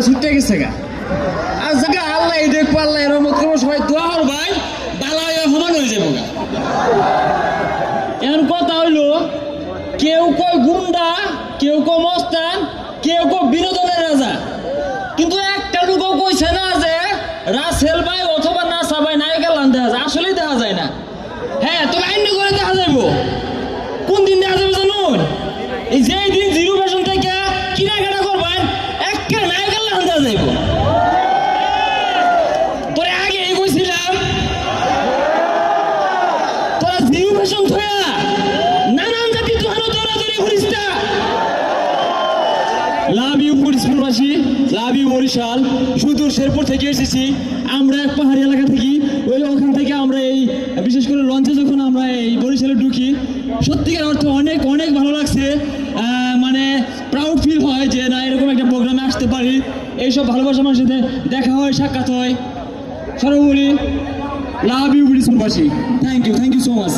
ছুটে গেছে গা আর জায়গা আল্লাহ দেখবো আল্লাহ রহমত করবো সবাই দোয়া হল ভাই বালা সমান হয়ে যাবো গা। এখন কথা হইলো কেউ কয় গুন্ডা, কেউ কয় মস্তান, কেউ কয় বিনোদনের রাজা, কিন্তু একটা লোক কইছে না যে রাসেল ভাই অথবা নাসা ভাই নায়িকা লান দেখা যায়, আসলেই দেখা যায় না। হ্যাঁ তবে আইন করে দেখা যাইব। কোন দিন দেখা যাবে জানুন? এই যে দিন জিরো ফ্যাশন থেকে কেনাকাটা করবেন একটা নায়িকা লান দেখা যাইব। তোরে আগে কইছিলাম তোরা জিরো ফ্যাশন থয়া নানান জাতি তোহানো দৌড়াদৌড়ি করিস না। লাভ ইউ পরিষ্কারবাসী, লাভ ইউ বরিশাল। সুদূর শেরপুর থেকে এসেছি আমরা, এক পাহাড়ি এলাকা থেকে। ওখান থেকে আমরা এই বিশেষ করে লঞ্চে যখন আমরা এই বরিশালে ঢুকি সত্যিকার অর্থে অনেক অনেক ভালো লাগছে। মানে প্রাউড ফিল হয় যে না এরকম একটা প্রোগ্রামে আসতে পারি, এইসব ভালোবাসা মানুষের সাথে দেখা হয়, সাক্ষাৎ হয়। সর্বোপরি লাভ ইউ বরিশালবাসী। Thank you so much.